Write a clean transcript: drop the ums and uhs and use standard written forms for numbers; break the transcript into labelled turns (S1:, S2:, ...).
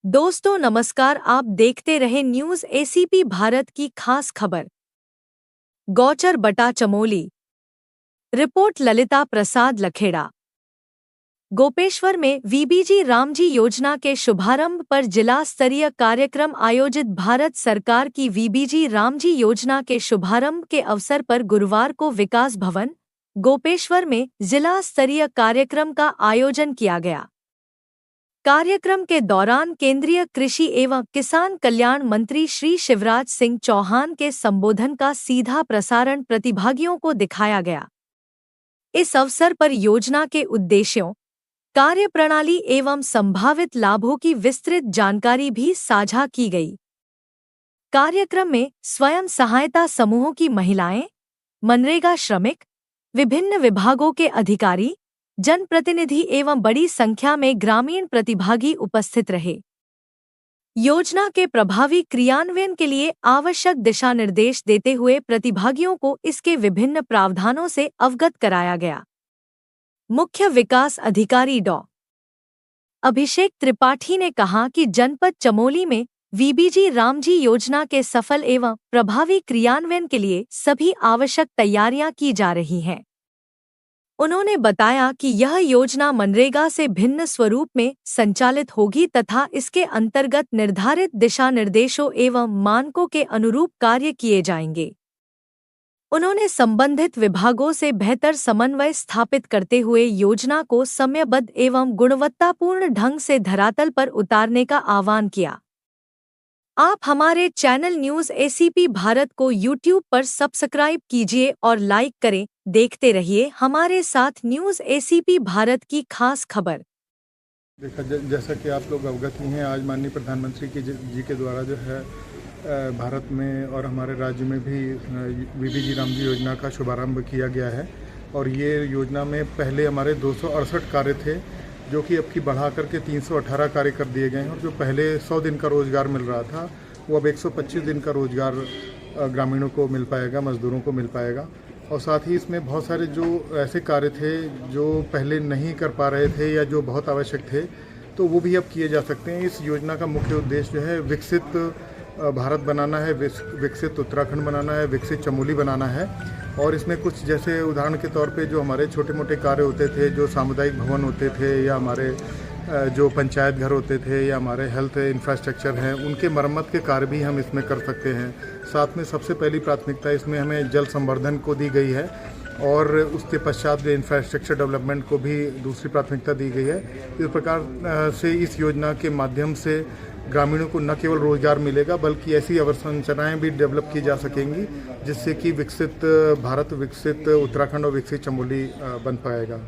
S1: दोस्तों नमस्कार, आप देखते रहे न्यूज एसीपी भारत की खास खबर। गौचर बटा चमोली। रिपोर्ट ललिता प्रसाद लखेड़ा। गोपेश्वर में वीबीजी रामजी योजना के शुभारंभ पर जिला स्तरीय कार्यक्रम आयोजित। भारत सरकार की वीबीजी रामजी योजना के शुभारंभ के अवसर पर गुरुवार को विकास भवन, गोपेश्वर में जिला स्तरीय कार्यक्रम का आयोजन किया गया। कार्यक्रम के दौरान केंद्रीय कृषि एवं किसान कल्याण मंत्री श्री शिवराज सिंह चौहान के संबोधन का सीधा प्रसारण प्रतिभागियों को दिखाया गया। इस अवसर पर योजना के उद्देश्यों, कार्यप्रणाली एवं संभावित लाभों की विस्तृत जानकारी भी साझा की गई। कार्यक्रम में स्वयं सहायता समूहों की महिलाएं, मनरेगा श्रमिक, विभिन्न विभागों के अधिकारी, जनप्रतिनिधि एवं बड़ी संख्या में ग्रामीण प्रतिभागी उपस्थित रहे। योजना के प्रभावी क्रियान्वयन के लिए आवश्यक दिशा निर्देश देते हुए प्रतिभागियों को इसके विभिन्न प्रावधानों से अवगत कराया गया। मुख्य विकास अधिकारी डॉ. अभिषेक त्रिपाठी ने कहा कि जनपद चमोली में वीबीजी रामजी योजना के सफल एवं प्रभावी क्रियान्वयन के लिए सभी आवश्यक तैयारियां की जा रही हैं। उन्होंने बताया कि यह योजना मनरेगा से भिन्न स्वरूप में संचालित होगी तथा इसके अंतर्गत निर्धारित दिशा निर्देशों एवं मानकों के अनुरूप कार्य किए जाएंगे। उन्होंने संबंधित विभागों से बेहतर समन्वय स्थापित करते हुए योजना को समयबद्ध एवं गुणवत्तापूर्ण ढंग से धरातल पर उतारने का आह्वान किया। आप हमारे चैनल न्यूज एसीपी भारत को यूट्यूब पर सब्सक्राइब कीजिए और लाइक करें। देखते रहिए हमारे साथ न्यूज एसीपी भारत की खास खबर।
S2: जैसा कि आप लोग अवगत ही हैं, आज माननीय प्रधानमंत्री जी के द्वारा जो है भारत में और हमारे राज्य में भी वीबीजी रामजी योजना का शुभारंभ किया गया है। और ये योजना में पहले हमारे 268 कार्य थे, जो कि अब की बढ़ा करके 318 कार्य कर दिए गए हैं। और जो पहले 100 दिन का रोज़गार मिल रहा था, वो अब 125 दिन का रोज़गार ग्रामीणों को मिल पाएगा, मज़दूरों को मिल पाएगा। और साथ ही इसमें बहुत सारे जो ऐसे कार्य थे जो पहले नहीं कर पा रहे थे या जो बहुत आवश्यक थे, तो वो भी अब किए जा सकते हैं। इस योजना का मुख्य उद्देश्य जो है विकसित भारत बनाना है, विकसित उत्तराखंड बनाना है, विकसित चमोली बनाना है। और इसमें कुछ जैसे उदाहरण के तौर पे जो हमारे छोटे मोटे कार्य होते थे, जो सामुदायिक भवन होते थे या हमारे जो पंचायत घर होते थे या हमारे हेल्थ इंफ्रास्ट्रक्चर हैं, उनके मरम्मत के कार्य भी हम इसमें कर सकते हैं। साथ में सबसे पहली प्राथमिकता इसमें हमें जल संवर्धन को दी गई है और उसके पश्चात इंफ्रास्ट्रक्चर डेवलपमेंट को भी दूसरी प्राथमिकता दी गई है। इस प्रकार से इस योजना के माध्यम से ग्रामीणों को न केवल रोजगार मिलेगा, बल्कि ऐसी अवसंरचनाएं भी डेवलप की जा सकेंगी जिससे कि विकसित भारत, विकसित उत्तराखंड और विकसित चमोली बन पाएगा।